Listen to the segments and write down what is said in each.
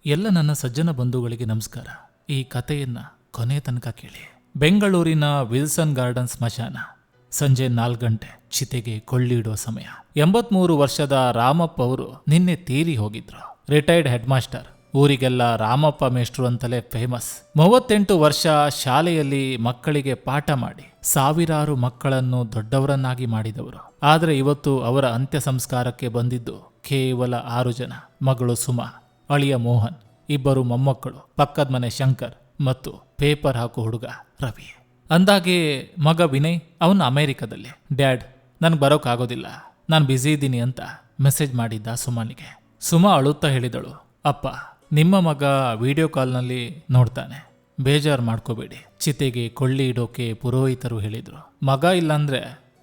ಎಲ್ಲ ನನ್ನ ಸಜ್ಜನ ಬಂಧುಗಳಿಗೆ ನಮಸ್ಕಾರ. ಈ ಕಥೆಯನ್ನ ಕೊನೆ ತನಕ ಕೇಳಿ. ಬೆಂಗಳೂರಿನ ವಿಲ್ಸನ್ ಗಾರ್ಡನ್ ಸ್ಮಶಾನ. ಸಂಜೆ 4 ಗಂಟೆ. ಚಿತೆಗೆ ಕೊಳ್ಳಿಡೋ ಸಮಯ. 83 ವರ್ಷದ ರಾಮಪ್ಪ ಅವರು ನಿನ್ನೆ ತೀರಿ ಹೋಗಿದ್ರು. Retired head master. ಊರಿಗೆಲ್ಲ ರಾಮಪ್ಪ ಮೇಷ್ಟ್ರು ಅಂತಲೇ ಫೇಮಸ್. 38 ವರ್ಷ ಶಾಲೆಯಲ್ಲಿ ಮಕ್ಕಳಿಗೆ ಪಾಠ ಮಾಡಿ ಸಾವಿರಾರು ಮಕ್ಕಳನ್ನು ದೊಡ್ಡವರನ್ನಾಗಿ ಮಾಡಿದವರು. ಆದರೆ ಇವತ್ತು ಅವರ ಅಂತ್ಯ ಸಂಸ್ಕಾರಕ್ಕೆ ಬಂದಿದ್ದು ಕೇವಲ 6 ಜನ. ಮಗಳು ಸುಮಾ, ಅಳಿಯ ಮೋಹನ್, 2 ಮೊಮ್ಮಕ್ಕಳು, ಪಕ್ಕದ ಮನೆ ಶಂಕರ್ ಮತ್ತು ಪೇಪರ್ ಹಾಕೋ ಹುಡುಗ ರವಿ. ಅಂದಾಗೆ ಮಗ ವಿನಯ್, ಅವನು ಅಮೆರಿಕದಲ್ಲಿ. ಡ್ಯಾಡ್, ನನಗೆ ಬರೋಕ್ಕಾಗೋದಿಲ್ಲ, ನಾನು ಬ್ಯುಸಿ ಇದ್ದೀನಿ ಅಂತ ಮೆಸೇಜ್ ಮಾಡಿದ್ದ ಸುಮಾನಿಗೆ. ಸುಮಾ ಅಳುತ್ತಾ ಹೇಳಿದಳು, ಅಪ್ಪ, ನಿಮ್ಮ ಮಗ ವಿಡಿಯೋ ಕಾಲ್ನಲ್ಲಿ ನೋಡ್ತಾನೆ, ಬೇಜಾರು ಮಾಡ್ಕೋಬೇಡಿ. ಚಿತೆಗೆ ಕೊಳ್ಳಿ ಇಡೋಕೆ ಪುರೋಹಿತರು ಹೇಳಿದ್ರು. ಮಗ ಇಲ್ಲಾಂದ್ರೆ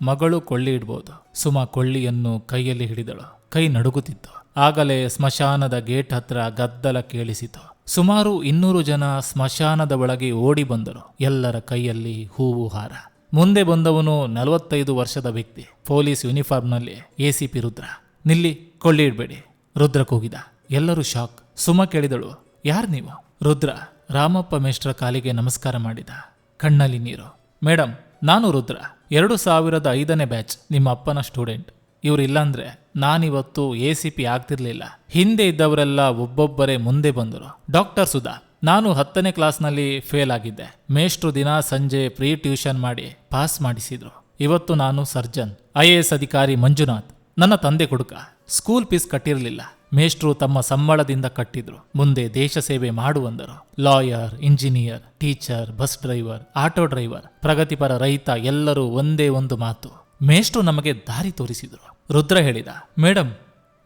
ಮಗಳು ಕೊಳ್ಳಿ ಇಡ್ಬೋದು. ಸುಮಾ ಕೊಳ್ಳಿಯನ್ನು ಕೈಯಲ್ಲಿ ಹಿಡಿದಳು. ಕೈ ನಡುಗುತ್ತಿತ್ತು. ಆಗಲೇ ಸ್ಮಶಾನದ ಗೇಟ್ ಹತ್ರ ಗದ್ದಲ ಕೇಳಿಸಿತು. ಸುಮಾರು 200 ಜನ ಸ್ಮಶಾನದ ಒಳಗೆ ಓಡಿ ಬಂದರು. ಎಲ್ಲರ ಕೈಯಲ್ಲಿ ಹೂವು ಹಾರ. ಮುಂದೆ ಬಂದವನು 45 ವರ್ಷದ ವ್ಯಕ್ತಿ, ಪೊಲೀಸ್ ಯೂನಿಫಾರ್ಮ್ನಲ್ಲಿ. ACP ರುದ್ರ. ನಿಲ್ಲಿ, ಕೊಳ್ಳಿ ಇಡಬೇಡಿ, ರುದ್ರ ಕೂಗಿದ. ಎಲ್ಲರೂ ಶಾಕ್. ಸುಮಾ ಕೇಳಿದಳು, ಯಾರು ನೀವು? ರುದ್ರ ರಾಮಪ್ಪ ಮೇಷ್ಟ್ರ ಕಾಲಿಗೆ ನಮಸ್ಕಾರ ಮಾಡಿದ. ಕಣ್ಣಲ್ಲಿ ನೀರು. ಮೇಡಮ್, ನಾನು ರುದ್ರ, 2005ನೇ ಬ್ಯಾಚ್, ನಿಮ್ಮ ಅಪ್ಪನ ಸ್ಟೂಡೆಂಟ್. ಇವರಿಲ್ಲಾಂದ್ರೆ ನಾನಿವತ್ತು ACP ಆಗ್ತಿರ್ಲಿಲ್ಲ. ಹಿಂದೆ ಇದ್ದವರೆಲ್ಲ ಒಬ್ಬೊಬ್ಬರೇ ಮುಂದೆ ಬಂದರು. ಡಾಕ್ಟರ್ ಸುಧಾ, ನಾನು 10ನೇ ಕ್ಲಾಸ್ನಲ್ಲಿ ಫೇಲ್ ಆಗಿದ್ದೆ. ಮೇಷ್ಟ್ರು ದಿನ ಸಂಜೆ ಪ್ರೀ ಟ್ಯೂಷನ್ ಮಾಡಿ ಪಾಸ್ ಮಾಡಿಸಿದ್ರು. ಇವತ್ತು ನಾನು ಸರ್ಜನ್. IAS ಅಧಿಕಾರಿ ಮಂಜುನಾಥ್, ನನ್ನ ತಂದೆ ಕುಡುಕ. School fees ಕಟ್ಟಿರಲಿಲ್ಲ. ಮೇಷ್ಟ್ರು ತಮ್ಮ ಸಂಬಳದಿಂದ ಕಟ್ಟಿದ್ರು. ಮುಂದೆ ದೇಶ ಸೇವೆ ಮಾಡುವಂದರು. Lawyer, engineer, teacher, bus driver, auto driver, ಪ್ರಗತಿಪರ ರೈತ, ಎಲ್ಲರೂ ಒಂದೇ ಒಂದು ಮಾತು, ಮೇಷ್ಟ್ರು ನಮಗೆ ದಾರಿ ತೋರಿಸಿದ್ರು. ರುದ್ರ ಹೇಳಿದ, ಮೇಡಮ್,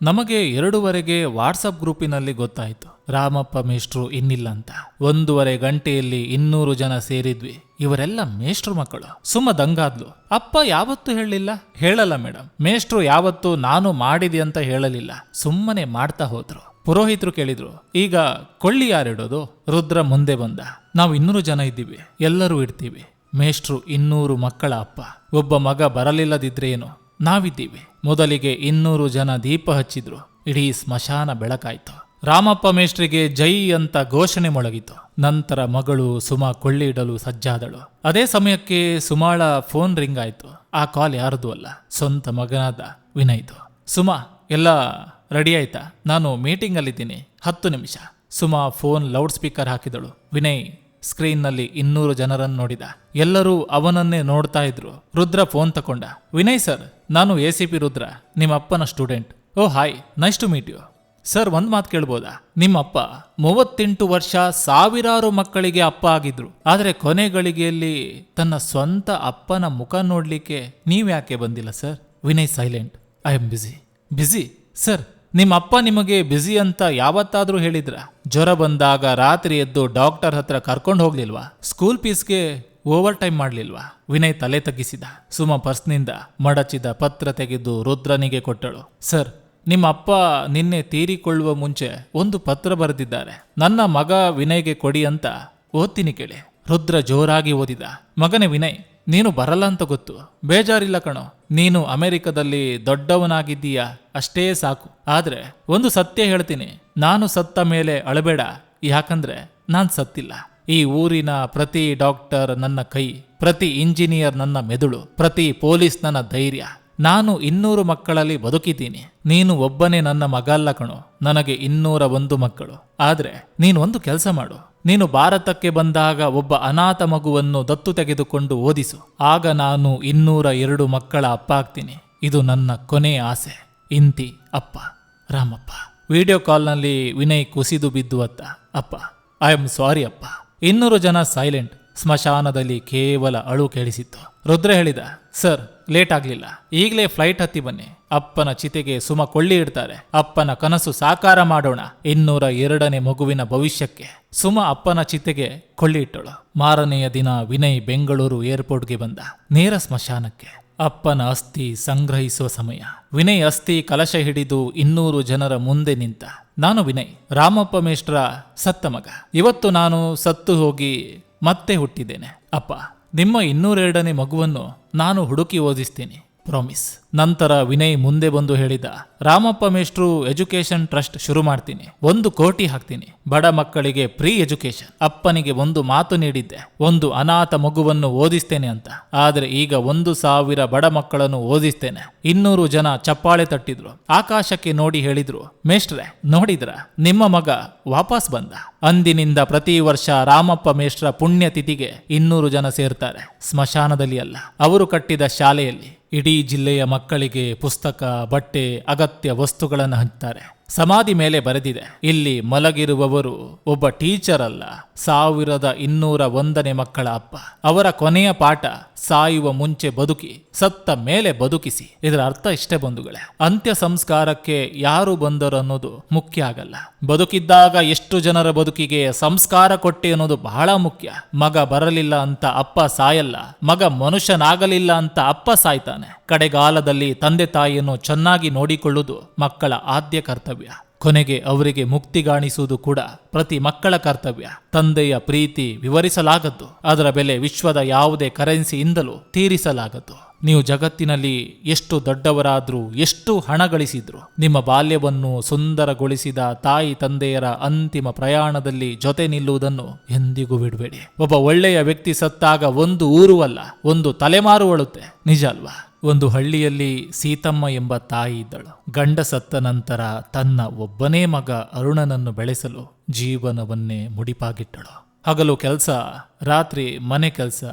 ನಮಗೆ 2:15 ವಾಟ್ಸಪ್ ಗ್ರೂಪಿನಲ್ಲಿ ಗೊತ್ತಾಯಿತು ರಾಮಪ್ಪ ಮೇಷ್ಟ್ರು ಇನ್ನಿಲ್ಲ ಅಂತ. 1:30 ಗಂಟೆಯಲ್ಲಿ 200 ಜನ ಸೇರಿದ್ವಿ. ಇವರೆಲ್ಲ ಮೇಷ್ಟ್ರು ಮಕ್ಕಳು. ಸುಮ್ಮ ದಂಗಾದ್ಲು. ಅಪ್ಪ ಯಾವತ್ತೂ ಹೇಳಲಿಲ್ಲ? ಹೇಳಲ್ಲ ಮೇಡಮ್, ಮೇಷ್ಟ್ರು ಯಾವತ್ತೂ ನಾನು ಮಾಡಿದೆ ಅಂತ ಹೇಳಲಿಲ್ಲ, ಸುಮ್ಮನೆ ಮಾಡ್ತಾ ಹೋದ್ರು. ಪುರೋಹಿತರು ಕೇಳಿದ್ರು, ಈಗ ಕೊಳ್ಳಿ ಯಾರಿಡೋದು? ರುದ್ರ ಮುಂದೆ ಬಂದ. ನಾವು 200 ಜನ ಇದ್ದೀವಿ, ಎಲ್ಲರೂ ಇಡ್ತೀವಿ. ಮೇಷ್ಟ್ರು 200 ಮಕ್ಕಳ ಅಪ್ಪ. ಒಬ್ಬ ಮಗ ಬರಲಿಲ್ಲದಿದ್ರೆ ಏನು, ನಾವಿದ್ದೀವಿ. ಮೊದಲಿಗೆ 200 ಜನ ದೀಪ ಹಚ್ಚಿದ್ರು. ಇಡೀ ಸ್ಮಶಾನ ಬೆಳಕಾಯ್ತು. ರಾಮಪ್ಪ ಮೇಷ್ಟ್ರಿಗೆ ಜೈ ಅಂತ ಘೋಷಣೆ ಮೊಳಗಿತು. ನಂತರ ಮಗಳು ಸುಮಾ ಕೊಳ್ಳಿ ಇಡಲು ಸಜ್ಜಾದಳು. ಅದೇ ಸಮಯಕ್ಕೆ ಸುಮಾಳ ಫೋನ್ ರಿಂಗ್ ಆಯ್ತು. ಆ ಕಾಲ್ ಯಾರದು ಅಲ್ಲ, ಸ್ವಂತ ಮಗನಾದ ವಿನಯ್ದು. ಸುಮಾ, ಎಲ್ಲ ರೆಡಿ ಆಯ್ತಾ? ನಾನು ಮೀಟಿಂಗಲ್ಲಿದ್ದೀನಿ, 10 ನಿಮಿಷ. ಸುಮಾ ಫೋನ್ ಲೌಡ್ ಸ್ಪೀಕರ್ ಹಾಕಿದಳು. ವಿನಯ್ ಸ್ಕ್ರೀನ್ನಲ್ಲಿ 200 ಜನರನ್ನು ನೋಡಿದ. ಎಲ್ಲರೂ ಅವನನ್ನೇ ನೋಡ್ತಾ ಇದ್ರು. ರುದ್ರ ಫೋನ್ ತಕೊಂಡ. ವಿನಯ್ ಸರ್, ನಾನು ACP ರುದ್ರ, ನಿಮ್ಮ ಅಪ್ಪನ student. Oh hi, nice to meet you. Sir, ಒಂದು ಮಾತು ಕೇಳ್ಬೋದಾ? ನಿಮ್ಮಪ್ಪ 38 ವರ್ಷ ಸಾವಿರಾರು ಮಕ್ಕಳಿಗೆ ಅಪ್ಪ ಆಗಿದ್ರು. ಆದರೆ ಕೊನೆ ಗಳಿಗೆಯಲ್ಲಿ ತನ್ನ ಸ್ವಂತ ಅಪ್ಪನ ಮುಖ ನೋಡ್ಲಿಕ್ಕೆ ನೀವ್ಯಾಕೆ ಬಂದಿಲ್ಲ sir? Vinay silent. I am busy. Busy? Sir, ನಿಮ್ಮ ಅಪ್ಪ ನಿಮಗೆ ಬ್ಯುಸಿ ಅಂತ ಯಾವತ್ತಾದ್ರೂ ಹೇಳಿದ್ರ? ಜ್ವರ ಬಂದಾಗ ರಾತ್ರಿ ಎದ್ದು ಡಾಕ್ಟರ್ ಹತ್ರ ಕರ್ಕೊಂಡು ಹೋಗ್ಲಿಲ್ವಾ? ಸ್ಕೂಲ್ ಫೀಸ್ಗೆ ಓವರ್ ಟೈಮ್ ಮಾಡ್ಲಿಲ್ವಾ? ವಿನಯ್ ತಲೆ ತಗ್ಗಿಸಿದ. ಸುಮಾ ಪರ್ಸ್ನಿಂದ ಮಡಚಿದ ಪತ್ರ ತೆಗೆದು ರುದ್ರನಿಗೆ ಕೊಟ್ಟಳು. ಸರ್, ನಿಮ್ಮ ಅಪ್ಪ ನಿನ್ನೆ ತೀರಿಕೊಳ್ಳುವ ಮುಂಚೆ ಒಂದು ಪತ್ರ ಬರೆದಿದ್ದಾರೆ. ನನ್ನ ಮಗ ವಿನಯ್ಗೆ ಕೊಡಿ ಅಂತ. ಓದ್ತೀನಿ ಕೇಳಿ. ರುದ್ರ ಜೋರಾಗಿ ಓದಿದ. ಮಗನೇ ವಿನಯ್, ನೀನು ಬರಲ್ಲ ಅಂತ ಗೊತ್ತು. ಬೇಜಾರಿಲ್ಲ ಕಣೋ. ನೀನು ಅಮೆರಿಕದಲ್ಲಿ ದೊಡ್ಡವನಾಗಿದ್ದೀಯಾ, ಅಷ್ಟೇ ಸಾಕು. ಆದ್ರೆ ಒಂದು ಸತ್ಯ ಹೇಳ್ತೀನಿ, ನಾನು ಸತ್ತ ಮೇಲೆ ಅಳಬೇಡ. ಯಾಕಂದ್ರೆ ನಾನ್ ಸತ್ತಿಲ್ಲ. ಈ ಊರಿನ ಪ್ರತಿ ಡಾಕ್ಟರ್ ನನ್ನ ಕೈ, ಪ್ರತಿ ಇಂಜಿನಿಯರ್ ನನ್ನ ಮೆದುಳು, ಪ್ರತಿ ಪೊಲೀಸ್ ನನ್ನ ಧೈರ್ಯ. ನಾನು 200 ಮಕ್ಕಳಲ್ಲಿ ಬದುಕಿದ್ದೀನಿ. ನೀನು ಒಬ್ಬನೇ ನನ್ನ ಮಗ ಅಲ್ಲ ಕಣೋ. ನನಗೆ 201 ಮಕ್ಕಳು. ಆದ್ರೆ ನೀನು ಒಂದು ಕೆಲಸ ಮಾಡು. ನೀನು ಭಾರತಕ್ಕೆ ಬಂದಾಗ ಒಬ್ಬ ಅನಾಥ ಮಗುವನ್ನು ದತ್ತು ತೆಗೆದುಕೊಂಡು ಓದಿಸು. ಆಗ ನಾನು 202 ಮಕ್ಕಳ ಅಪ್ಪ ಆಗ್ತೀನಿ. ಇದು ನನ್ನ ಕೊನೆಯ ಆಸೆ. ಇಂತಿ ಅಪ್ಪ ರಾಮಪ್ಪ. ವಿಡಿಯೋ ಕಾಲ್ನಲ್ಲಿ ವಿನಯ್ ಕುಸಿದು ಬಿದ್ದು ಅತ್ತ. ಅಪ್ಪ, ಐ ಆಮ್ ಸಾರಿ ಅಪ್ಪ. 200 ಜನ ಸೈಲೆಂಟ್. ಸ್ಮಶಾನದಲ್ಲಿ ಕೇವಲ ಅಳು ಕೇಳಿಸಿತ್ತು. ರುದ್ರ ಹೇಳಿದ, ಸರ್, ಲೇಟ್ ಆಗ್ಲಿಲ್ಲ, ಈಗಲೇ ಫ್ಲೈಟ್ ಹತ್ತಿ ಬನ್ನಿ. ಅಪ್ಪನ ಚಿತೆಗೆ ಸುಮ ಕೊಳ್ಳಿ ಇಡ್ತಾರೆ. ಅಪ್ಪನ ಕನಸು ಸಾಕಾರ ಮಾಡೋಣ. 202ನೇ ಮಗುವಿನ ಭವಿಷ್ಯಕ್ಕೆ. ಸುಮ ಅಪ್ಪನ ಚಿತೆಗೆ ಕೊಳ್ಳಿ ಇಟ್ಟಳು. ಮಾರನೆಯ ದಿನ ವಿನಯ್ ಬೆಂಗಳೂರು ಏರ್ಪೋರ್ಟ್ಗೆ ಬಂದ. ನೇರ ಸ್ಮಶಾನಕ್ಕೆ. ಅಪ್ಪನ ಅಸ್ಥಿ ಸಂಗ್ರಹಿಸುವ ಸಮಯ. ವಿನಯ್ ಅಸ್ಥಿ ಕಲಶ ಹಿಡಿದು 200 ಜನರ ಮುಂದೆ ನಿಂತ. ನಾನು ವಿನಯ್, ರಾಮಪ್ಪ ಮೇಷ್ಟ್ರ ಸತ್ತ ಮಗ. ಇವತ್ತು ನಾನು ಸತ್ತು ಹೋಗಿ ಮತ್ತೆ ಹುಟ್ಟಿದ್ದೇನೆ. ಅಪ್ಪ, ನಿಮ್ಮ 202ನೇ ಮಗುವನ್ನು ನಾನು ಹುಡುಕಿ ಓದಿಸ್ತೀನಿ. ಪ್ರಾಮಿಸ್. ನಂತರ ವಿನಯ್ ಮುಂದೆ ಬಂದು ಹೇಳಿದ, ರಾಮಪ್ಪ ಮೇಷ್ಟ್ರು ಎಜುಕೇಶನ್ ಟ್ರಸ್ಟ್ ಶುರು ಮಾಡ್ತೀನಿ, 1 ಕೋಟಿ ಹಾಕ್ತೀನಿ, ಬಡ ಮಕ್ಕಳಿಗೆ ಫ್ರೀ ಎಜುಕೇಶನ್. ಅಪ್ಪನಿಗೆ ಒಂದು ಮಾತು ನೀಡಿದ್ದೆ, ಒಂದು ಅನಾಥ ಮಗುವನ್ನು ಓದಿಸ್ತೇನೆ ಅಂತ. ಆದ್ರೆ ಈಗ 1,000 ಬಡ ಮಕ್ಕಳನ್ನು ಓದಿಸ್ತೇನೆ. 200 ಜನ ಚಪ್ಪಾಳೆ ತಟ್ಟಿದ್ರು. ಆಕಾಶಕ್ಕೆ ನೋಡಿ ಹೇಳಿದ್ರು, ಮೇಷ್ಟ್ರೆ ನೋಡಿದ್ರ, ನಿಮ್ಮ ಮಗ ವಾಪಸ್ ಬಂದ. ಅಂದಿನಿಂದ ಪ್ರತಿ ವರ್ಷ ರಾಮಪ್ಪ ಮೇಷ್ಟ್ರ ಪುಣ್ಯತಿಥಿಗೆ 200 ಜನ ಸೇರ್ತಾರೆ. ಸ್ಮಶಾನದಲ್ಲಿ ಅಲ್ಲ, ಅವರು ಕಟ್ಟಿದ ಶಾಲೆಯಲ್ಲಿ. ಇಡೀ ಜಿಲ್ಲೆಯ ಮಕ್ಕಳಿಗೆ ಪುಸ್ತಕ, ಬಟ್ಟೆ, ಅಗತ್ಯ ವಸ್ತುಗಳನ್ನು ಹಂಚ್ತಾರೆ. ಸಮಾಧಿ ಮೇಲೆ ಬರೆದಿದೆ, ಇಲ್ಲಿ ಮಲಗಿರುವವರು ಒಬ್ಬ ಟೀಚರ್ ಅಲ್ಲ, 1201ನೇ ಮಕ್ಕಳ ಅಪ್ಪ. ಅವರ ಕೊನೆಯ ಪಾಠ, ಸಾಯುವ ಮುಂಚೆ ಬದುಕಿ, ಸತ್ತ ಮೇಲೆ ಬದುಕಿಸಿ. ಇದರ ಅರ್ಥ ಇಷ್ಟೇ ಬಂಧುಗಳೇ, ಅಂತ್ಯ ಸಂಸ್ಕಾರಕ್ಕೆ ಯಾರು ಬಂದರು ಅನ್ನೋದು ಮುಖ್ಯ ಆಗಲ್ಲ. ಬದುಕಿದ್ದಾಗ ಎಷ್ಟು ಜನರ ಬದುಕಿಗೆ ಸಂಸ್ಕಾರ ಕೊಟ್ಟೆ ಅನ್ನೋದು ಬಹಳ ಮುಖ್ಯ. ಮಗ ಬರಲಿಲ್ಲ ಅಂತ ಅಪ್ಪ ಸಾಯಲ್ಲ, ಮಗ ಮನುಷ್ಯನಾಗಲಿಲ್ಲ ಅಂತ ಅಪ್ಪ ಸಾಯ್ತಾನೆ. ಕಡೆಗಾಲದಲ್ಲಿ ತಂದೆ ತಾಯಿಯನ್ನು ಚೆನ್ನಾಗಿ ನೋಡಿಕೊಳ್ಳುವುದು ಮಕ್ಕಳ ಆದ್ಯ ಕರ್ತವ್ಯ. ಕೊನೆಗೆ ಅವರಿಗೆ ಮುಕ್ತಿಗಾಣಿಸುವುದು ಕೂಡ ಪ್ರತಿ ಮಕ್ಕಳ ಕರ್ತವ್ಯ. ತಂದೆಯ ಪ್ರೀತಿ ವಿವರಿಸಲಾಗದ್ದು, ಅದರ ಬೆಲೆ ವಿಶ್ವದ ಯಾವುದೇ ಕರೆನ್ಸಿಯಿಂದಲೂ ತೀರಿಸಲಾಗದ್ದು. ನೀವು ಜಗತ್ತಿನಲ್ಲಿ ಎಷ್ಟು ದೊಡ್ಡವರಾದ್ರೂ, ಎಷ್ಟು ಹಣ ಗಳಿಸಿದ್ರು, ನಿಮ್ಮ ಬಾಲ್ಯವನ್ನು ಸುಂದರಗೊಳಿಸಿದ ತಾಯಿ ತಂದೆಯರ ಅಂತಿಮ ಪ್ರಯಾಣದಲ್ಲಿ ಜೊತೆ ನಿಲ್ಲುವುದನ್ನು ಎಂದಿಗೂ ಬಿಡಬೇಡಿ. ಒಬ್ಬ ಒಳ್ಳೆಯ ವ್ಯಕ್ತಿ ಸತ್ತಾಗ ಒಂದು ಊರು ಅಲ್ಲ, ಒಂದು ತಲೆಮಾರು ಅಳುತ್ತೆ. ನಿಜ ಅಲ್ವಾ? ಒಂದು ಹಳ್ಳಿಯಲ್ಲಿ ಸೀತಮ್ಮ ಎಂಬ ತಾಯಿ ಇದ್ದಳು. ಗಂಡ ಸತ್ತ ನಂತರ ತನ್ನ ಒಬ್ಬನೇ ಮಗ ಅರುಣನನ್ನು ಬೆಳೆಸಲು ಜೀವನವನ್ನೇ ಮುಡಿಪಾಗಿಟ್ಟಳು. ಹಗಲು ಕೆಲಸ, ರಾತ್ರಿ ಮನೆ ಕೆಲಸ.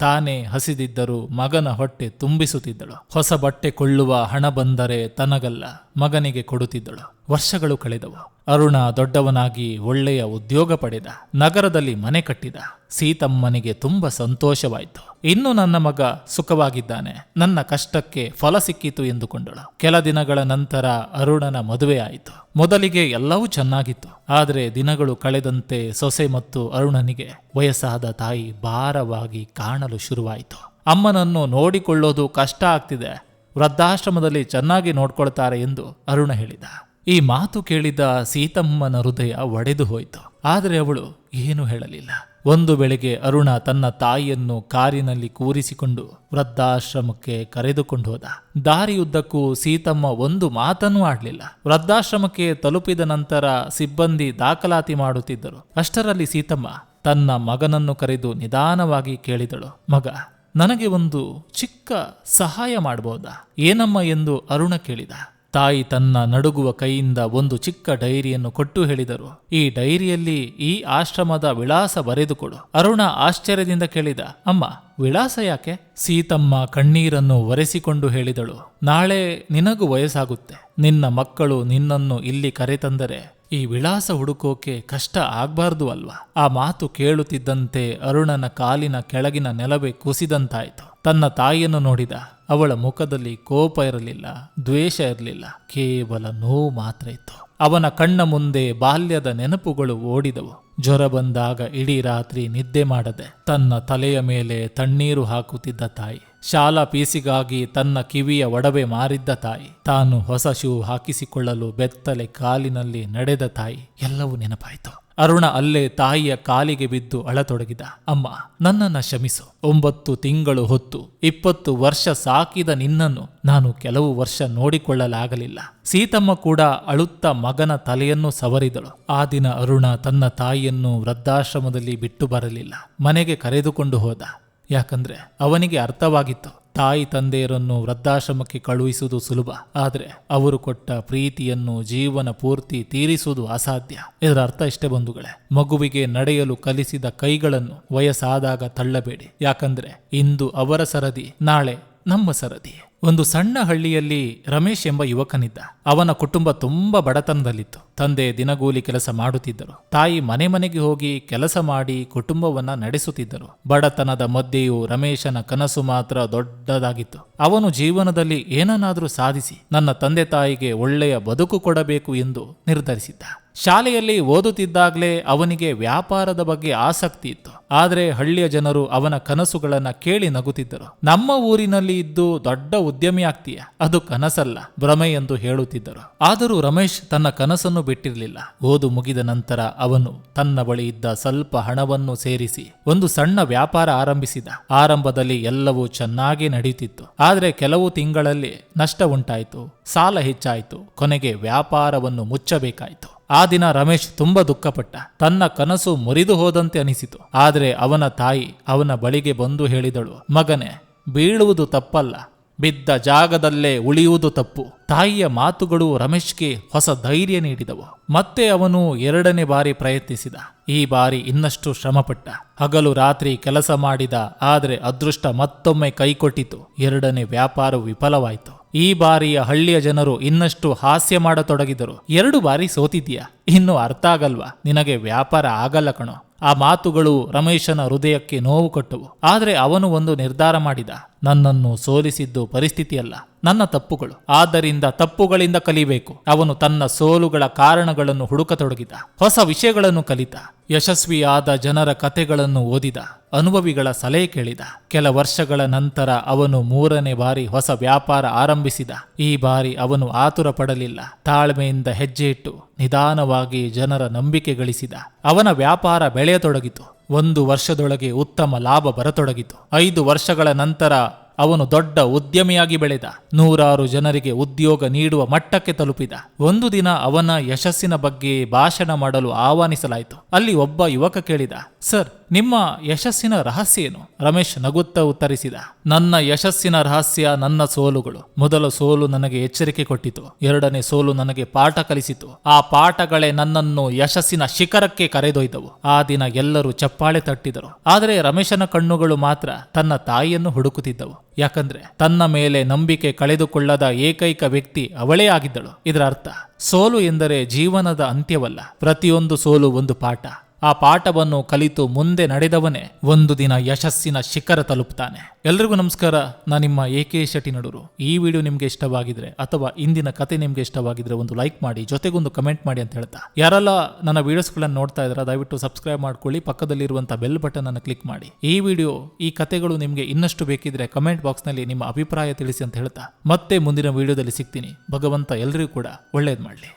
ತಾನೇ ಹಸಿದಿದ್ದರೂ ಮಗನ ಹೊಟ್ಟೆ ತುಂಬಿಸುತ್ತಿದ್ದಳು. ಹೊಸ ಬಟ್ಟೆ ಕೊಳ್ಳುವ ಹಣ ಬಂದರೆ ತನಗಲ್ಲ, ಮಗನಿಗೆ ಕೊಡುತ್ತಿದ್ದಳು. ವರ್ಷಗಳು ಕಳೆದವು. ಅರುಣ ದೊಡ್ಡವನಾಗಿ ಒಳ್ಳೆಯ ಉದ್ಯೋಗ ಪಡೆದ, ನಗರದಲ್ಲಿ ಮನೆ ಕಟ್ಟಿದ. ಸೀತಮ್ಮನಿಗೆ ತುಂಬ ಸಂತೋಷವಾಯಿತು. ಇನ್ನು ನನ್ನ ಮಗ ಸುಖವಾಗಿದ್ದಾನೆ, ನನ್ನ ಕಷ್ಟಕ್ಕೆ ಫಲ ಸಿಕ್ಕಿತು ಎಂದುಕೊಂಡಳು. ಕೆಲ ದಿನಗಳ ನಂತರ ಅರುಣನ ಮದುವೆ ಆಯಿತು. ಮೊದಲಿಗೆ ಎಲ್ಲವೂ ಚೆನ್ನಾಗಿತ್ತು. ಆದರೆ ದಿನಗಳು ಕಳೆದಂತೆ ಸೊಸೆ ಮತ್ತು ಅರುಣನಿಗೆ ವಯಸ್ಸಾದ ತಾಯಿ ಭಾರವಾಗಿ ಕಾಣಲು ಶುರುವಾಯಿತು. ಅಮ್ಮನನ್ನು ನೋಡಿಕೊಳ್ಳೋದು ಕಷ್ಟ ಆಗ್ತಿದೆ, ವೃದ್ಧಾಶ್ರಮದಲ್ಲಿ ಚೆನ್ನಾಗಿ ನೋಡ್ಕೊಳ್ತಾರೆ ಎಂದು ಅರುಣ ಹೇಳಿದ. ಈ ಮಾತು ಕೇಳಿದ ಸೀತಮ್ಮನ ಹೃದಯ ಒಡೆದು ಹೋಯಿತು. ಆದರೆ ಅವಳು ಏನೂ ಹೇಳಲಿಲ್ಲ. ಒಂದು ಬೆಳಗ್ಗೆ ಅರುಣ ತನ್ನ ತಾಯಿಯನ್ನು ಕಾರಿನಲ್ಲಿ ಕೂರಿಸಿಕೊಂಡು ವೃದ್ಧಾಶ್ರಮಕ್ಕೆ ಕರೆದುಕೊಂಡು ಹೋದ. ದಾರಿಯುದ್ದಕ್ಕೂ ಸೀತಮ್ಮ ಒಂದು ಮಾತನ್ನೂ ಆಡಲಿಲ್ಲ. ವೃದ್ಧಾಶ್ರಮಕ್ಕೆ ತಲುಪಿದ ನಂತರ ಸಿಬ್ಬಂದಿ ದಾಖಲಾತಿ ಮಾಡುತ್ತಿದ್ದರು. ಅಷ್ಟರಲ್ಲಿ ಸೀತಮ್ಮ ತನ್ನ ಮಗನನ್ನು ಕರೆದು ನಿಧಾನವಾಗಿ ಕೇಳಿದಳು, ಮಗ, ನನಗೆ ಒಂದು ಚಿಕ್ಕ ಸಹಾಯ ಮಾಡಬಹುದಾ? ಏನಮ್ಮ ಎಂದು ಅರುಣ ಕೇಳಿದ. ತಾಯಿ ತನ್ನ ನಡುಗುವ ಕೈಯಿಂದ ಒಂದು ಚಿಕ್ಕ ಡೈರಿಯನ್ನು ಕೊಟ್ಟು ಹೇಳಿದರು, ಈ ಡೈರಿಯಲ್ಲಿ ಈ ಆಶ್ರಮದ ವಿಳಾಸ ಬರೆದುಕೊಡು. ಅರುಣ ಆಶ್ಚರ್ಯದಿಂದ ಕೇಳಿದ, ಅಮ್ಮ, ವಿಳಾಸ ಯಾಕೆ? ಸೀತಮ್ಮ ಕಣ್ಣೀರನ್ನು ಒರೆಸಿಕೊಂಡು ಹೇಳಿದಳು, ನಾಳೆ ನಿನಗೂ ವಯಸ್ಸಾಗುತ್ತೆ. ನಿನ್ನ ಮಕ್ಕಳು ನಿನ್ನನ್ನು ಇಲ್ಲಿ ಕರೆತಂದರೆ ಈ ವಿಳಾಸ ಹುಡುಕೋಕೆ ಕಷ್ಟ ಆಗ್ಬಾರ್ದು ಅಲ್ವಾ? ಆ ಮಾತು ಕೇಳುತ್ತಿದ್ದಂತೆ ಅರುಣನ ಕಾಲಿನ ಕೆಳಗಿನ ನೆಲವೇ ಕುಸಿದಂತಾಯಿತು. ತನ್ನ ತಾಯಿಯನ್ನು ನೋಡಿದ. ಅವಳ ಮುಖದಲ್ಲಿ ಕೋಪ ಇರಲಿಲ್ಲ, ದ್ವೇಷ ಇರಲಿಲ್ಲ, ಕೇವಲ ನೋವು ಮಾತ್ರ ಇತ್ತು. ಅವನ ಕಣ್ಣ ಮುಂದೆ ಬಾಲ್ಯದ ನೆನಪುಗಳು ಓಡಿದವು. ಜ್ವರ ಬಂದಾಗ ಇಡೀ ರಾತ್ರಿ ನಿದ್ದೆ ಮಾಡದೆ ತನ್ನ ತಲೆಯ ಮೇಲೆ ತಣ್ಣೀರು ಹಾಕುತ್ತಿದ್ದ ತಾಯಿ, ಶಾಲಾ ಫೀಸಿಗಾಗಿ ತನ್ನ ಕಿವಿಯ ಒಡವೆ ಮಾರಿದ್ದ ತಾಯಿ, ತಾನು ಹೊಸ ಶೂ ಹಾಕಿಸಿಕೊಳ್ಳಲು ಬೆತ್ತಲೆ ಕಾಲಿನಲ್ಲಿ ನಡೆದ ತಾಯಿ, ಎಲ್ಲವೂ ನೆನಪಾಯಿತು. ಅರುಣ ಅಲ್ಲೇ ತಾಯಿಯ ಕಾಲಿಗೆ ಬಿದ್ದು ಅಳತೊಡಗಿದ. ಅಮ್ಮ, ನನ್ನನ್ನ ಕ್ಷಮಿಸು. 9 ತಿಂಗಳು ಹೊತ್ತು 20 ವರ್ಷ ಸಾಕಿದ ನಿನ್ನನ್ನು ನಾನು ಕೆಲವು ವರ್ಷ ನೋಡಿಕೊಳ್ಳಲಾಗಲಿಲ್ಲ. ಸೀತಮ್ಮ ಕೂಡ ಅಳುತ್ತಾ ಮಗನ ತಲೆಯನ್ನು ಸವರಿದಳು. ಆ ದಿನ ಅರುಣ ತನ್ನ ತಾಯಿಯನ್ನು ವೃದ್ಧಾಶ್ರಮದಲ್ಲಿ ಬಿಟ್ಟು ಬರಲಿಲ್ಲ, ಮನೆಗೆ ಕರೆದುಕೊಂಡು ಹೋದ. ಯಾಕಂದ್ರೆ ಅವನಿಗೆ ಅರ್ಥವಾಗಿತ್ತು, ತಾಯಿ ತಂದೆಯರನ್ನು ವೃದ್ಧಾಶ್ರಮಕ್ಕೆ ಕಳುಹಿಸುವುದು ಸುಲಭ, ಆದರೆ ಅವರು ಕೊಟ್ಟ ಪ್ರೀತಿಯನ್ನು ಜೀವನ ಪೂರ್ತಿ ತೀರಿಸುವುದು ಅಸಾಧ್ಯ. ಇದರ ಅರ್ಥ ಇಷ್ಟೇ ಬಂಧುಗಳೇ, ಮಗುವಿಗೆ ನಡೆಯಲು ಕಲಿಸಿದ ಕೈಗಳನ್ನು ವಯಸ್ಸಾದಾಗ ತಳ್ಳಬೇಡಿ. ಯಾಕಂದ್ರೆ ಇಂದು ಅವರ ಸರದಿ, ನಾಳೆ ನಮ್ಮ ಸರದಿ. ಒಂದು ಸಣ್ಣ ಹಳ್ಳಿಯಲ್ಲಿ ರಮೇಶ್ ಎಂಬ ಯುವಕನಿದ್ದ. ಅವನ ಕುಟುಂಬ ತುಂಬಾ ಬಡತನದಲ್ಲಿತ್ತು. ತಂದೆ ದಿನಗೂಲಿ ಕೆಲಸ ಮಾಡುತ್ತಿದ್ದರು. ತಾಯಿ ಮನೆ ಮನೆಗೆ ಹೋಗಿ ಕೆಲಸ ಮಾಡಿ ಕುಟುಂಬವನ್ನ ನಡೆಸುತ್ತಿದ್ದರು. ಬಡತನದ ಮಧ್ಯೆಯೂ ರಮೇಶನ ಕನಸು ಮಾತ್ರ ದೊಡ್ಡದಾಗಿತ್ತು. ಅವನು ಜೀವನದಲ್ಲಿ ಏನನ್ನಾದರೂ ಸಾಧಿಸಿ ನನ್ನ ತಂದೆ ತಾಯಿಗೆ ಒಳ್ಳೆಯ ಬದುಕು ಕೊಡಬೇಕು ಎಂದು ನಿರ್ಧರಿಸಿದ್ದ. ಶಾಲೆಯಲ್ಲಿ ಓದುತ್ತಿದ್ದಾಗಲೇ ಅವನಿಗೆ ವ್ಯಾಪಾರದ ಬಗ್ಗೆ ಆಸಕ್ತಿ ಇತ್ತು. ಆದರೆ ಹಳ್ಳಿಯ ಜನರು ಅವನ ಕನಸುಗಳನ್ನ ಕೇಳಿ ನಗುತ್ತಿದ್ದರು. ನಮ್ಮ ಊರಿನಲ್ಲಿ ಇದ್ದು ದೊಡ್ಡ ಉದ್ಯಮಿ ಆಗ್ತೀಯ, ಅದು ಕನಸಲ್ಲ, ಭ್ರಮೆ ಎಂದು ಹೇಳುತ್ತಿದ್ದರು. ಆದರೂ ರಮೇಶ್ ತನ್ನ ಕನಸನ್ನು ಬಿಟ್ಟಿರಲಿಲ್ಲ. ಓದು ಮುಗಿದ ನಂತರ ಅವನು ತನ್ನ ಬಳಿ ಇದ್ದ ಸ್ವಲ್ಪ ಹಣವನ್ನು ಸೇರಿಸಿ ಒಂದು ಸಣ್ಣ ವ್ಯಾಪಾರ ಆರಂಭಿಸಿದ. ಆರಂಭದಲ್ಲಿ ಎಲ್ಲವೂ ಚೆನ್ನಾಗಿ ನಡೆಯುತ್ತಿತ್ತು. ಆದರೆ ಕೆಲವು ತಿಂಗಳಲ್ಲಿ ನಷ್ಟ ಉಂಟಾಯಿತು, ಸಾಲ ಹೆಚ್ಚಾಯಿತು, ಕೊನೆಗೆ ವ್ಯಾಪಾರವನ್ನು ಮುಚ್ಚಬೇಕಾಯಿತು. ಆ ದಿನ ರಮೇಶ್ ತುಂಬಾ ದುಃಖಪಟ್ಟ. ತನ್ನ ಕನಸು ಮುರಿದು ಹೋದಂತೆ ಅನಿಸಿತು. ಆದರೆ ಅವನ ತಾಯಿ ಅವನ ಬಳಿಗೆ ಬಂದು ಹೇಳಿದಳು, ಮಗನೇ, ಬೀಳುವುದು ತಪ್ಪಲ್ಲ, ಬಿದ್ದ ಜಾಗದಲ್ಲೇ ಉಳಿಯುವುದು ತಪ್ಪು. ತಾಯಿಯ ಮಾತುಗಳು ರಮೇಶ್ಗೆ ಹೊಸ ಧೈರ್ಯ ನೀಡಿದವು. ಮತ್ತೆ ಅವನು 2ನೇ ಬಾರಿ ಪ್ರಯತ್ನಿಸಿದ. ಈ ಬಾರಿ ಇನ್ನಷ್ಟು ಶ್ರಮಪಟ್ಟ. ಹಗಲು ರಾತ್ರಿ ಕೆಲಸ ಮಾಡಿದ. ಆದರೆ ಅದೃಷ್ಟ ಮತ್ತೊಮ್ಮೆ ಕೈಕೊಟ್ಟಿತು. 2ನೇ ವ್ಯಾಪಾರವು ವಿಫಲವಾಯಿತು. ಈ ಬಾರಿಯ ಹಳ್ಳಿಯ ಜನರು ಇನ್ನಷ್ಟು ಹಾಸ್ಯ ಮಾಡತೊಡಗಿದರು. 2 ಬಾರಿ ಸೋತಿದ್ದೀಯಾ, ಇನ್ನು ಅರ್ಥ ಆಗಲ್ವಾ, ನಿನಗೆ ವ್ಯಾಪಾರ ಆಗಲ್ಲ ಕಣೋ. ಆ ಮಾತುಗಳು ರಮೇಶನ ಹೃದಯಕ್ಕೆ ನೋವು ಕೊಟ್ಟವು. ಆದರೆ ಅವನು ಒಂದು ನಿರ್ಧಾರ ಮಾಡಿದ. ನನ್ನನ್ನು ಸೋಲಿಸಿದ್ದು ಪರಿಸ್ಥಿತಿಯಲ್ಲ, ನನ್ನ ತಪ್ಪುಗಳು. ಆದ್ದರಿಂದ ತಪ್ಪುಗಳಿಂದ ಕಲಿಬೇಕು. ಅವನು ತನ್ನ ಸೋಲುಗಳ ಕಾರಣಗಳನ್ನು ಹುಡುಕತೊಡಗಿದ. ಹೊಸ ವಿಷಯಗಳನ್ನು ಕಲಿತ. ಯಶಸ್ವಿಯಾದ ಜನರ ಕಥೆಗಳನ್ನು ಓದಿದ. ಅನುಭವಿಗಳ ಸಲಹೆ ಕೇಳಿದ. ಕೆಲ ವರ್ಷಗಳ ನಂತರ ಅವನು 3ನೇ ಬಾರಿ ಹೊಸ ವ್ಯಾಪಾರ ಆರಂಭಿಸಿದ. ಈ ಬಾರಿ ಅವನು ಆತುರ ಪಡಲಿಲ್ಲ. ತಾಳ್ಮೆಯಿಂದ ಹೆಜ್ಜೆ ಇಟ್ಟು ನಿಧಾನವಾಗಿ ಜನರ ನಂಬಿಕೆ ಗಳಿಸಿದ. ಅವನ ವ್ಯಾಪಾರ ಬೆಳೆಯತೊಡಗಿತು. 1 ವರ್ಷದೊಳಗೆ ಉತ್ತಮ ಲಾಭ ಬರತೊಡಗಿತು. 5 ವರ್ಷಗಳ ನಂತರ ಅವನು ದೊಡ್ಡ ಉದ್ಯಮಿಯಾಗಿ ಬೆಳೆದ. 100 ಜನರಿಗೆ ಉದ್ಯೋಗ ನೀಡುವ ಮಟ್ಟಕ್ಕೆ ತಲುಪಿದ. ಒಂದು ದಿನ ಅವನ ಯಶಸ್ಸಿನ ಬಗ್ಗೆ ಭಾಷಣ ಮಾಡಲು ಆಹ್ವಾನಿಸಲಾಯಿತು. ಅಲ್ಲಿ ಒಬ್ಬ ಯುವಕ ಕೇಳಿದ, ಸರ್, ನಿಮ್ಮ ಯಶಸ್ಸಿನ ರಹಸ್ಯ ಏನು? ರಮೇಶ್ ನಗುತ್ತಾ ಉತ್ತರಿಸಿದ, ನನ್ನ ಯಶಸ್ಸಿನ ರಹಸ್ಯ ನನ್ನ ಸೋಲುಗಳು. ಮೊದಲ ಸೋಲು ನನಗೆ ಎಚ್ಚರಿಕೆ ಕೊಟ್ಟಿತು. 2ನೇ ಸೋಲು ನನಗೆ ಪಾಠ ಕಲಿಸಿತು. ಆ ಪಾಠಗಳೇ ನನ್ನನ್ನು ಯಶಸ್ಸಿನ ಶಿಖರಕ್ಕೆ ಕರೆದೊಯ್ದವು. ಆ ದಿನ ಎಲ್ಲರೂ ಚಪ್ಪಾಳೆ ತಟ್ಟಿದರು. ಆದರೆ ರಮೇಶನ ಕಣ್ಣುಗಳು ಮಾತ್ರ ತನ್ನ ತಾಯಿಯನ್ನು ಹುಡುಕುತ್ತಿದ್ದವು. ಯಾಕಂದ್ರೆ ತನ್ನ ಮೇಲೆ ನಂಬಿಕೆ ಕಳೆದುಕೊಳ್ಳದ ಏಕೈಕ ವ್ಯಕ್ತಿ ಅವಳೇ ಆಗಿದ್ದಳು. ಇದರ ಅರ್ಥ, ಸೋಲು ಎಂದರೆ ಜೀವನದ ಅಂತ್ಯವಲ್ಲ, ಪ್ರತಿಯೊಂದು ಸೋಲು ಒಂದು ಪಾಠ. ಆ ಪಾಠವನ್ನು ಕಲಿತು ಮುಂದೆ ನಡೆದವನೇ ಒಂದು ದಿನ ಯಶಸ್ಸಿನ ಶಿಖರ ತಲುಪ್ತಾನೆ. ಎಲ್ರಿಗೂ ನಮಸ್ಕಾರ, ನಾನು ನಿಮ್ಮ AK ಶೆಟ್ಟಿ ನಡೂರು. ಈ ವಿಡಿಯೋ ನಿಮ್ಗೆ ಇಷ್ಟವಾಗಿದ್ರೆ ಅಥವಾ ಇಂದಿನ ಕತೆ ನಿಮ್ಗೆ ಇಷ್ಟವಾಗಿದ್ರೆ ಒಂದು ಲೈಕ್ ಮಾಡಿ, ಜೊತೆಗೊಂದು ಕಮೆಂಟ್ ಮಾಡಿ ಅಂತ ಹೇಳ್ತಾ, ಯಾರೆಲ್ಲ ನನ್ನ ವಿಡಿಯೋಸ್ಗಳನ್ನು ನೋಡ್ತಾ ಇದ್ದಾರೆ ದಯವಿಟ್ಟು ಸಬ್ಸ್ಕ್ರೈಬ್ ಮಾಡ್ಕೊಳ್ಳಿ, ಪಕ್ಕದಲ್ಲಿರುವಂಥ ಬೆಲ್ ಬಟನ್ ಅನ್ನು ಕ್ಲಿಕ್ ಮಾಡಿ. ಈ ವಿಡಿಯೋ, ಈ ಕತೆಗಳು ನಿಮ್ಗೆ ಇನ್ನಷ್ಟು ಬೇಕಿದ್ರೆ ಕಮೆಂಟ್ ಬಾಕ್ಸ್ನಲ್ಲಿ ನಿಮ್ಮ ಅಭಿಪ್ರಾಯ ತಿಳಿಸಿ ಅಂತ ಹೇಳ್ತಾ, ಮತ್ತೆ ಮುಂದಿನ ವಿಡಿಯೋದಲ್ಲಿ ಸಿಗ್ತೀನಿ. ಭಗವಂತ ಎಲ್ರಿಗೂ ಕೂಡ ಒಳ್ಳೇದು ಮಾಡಲಿ.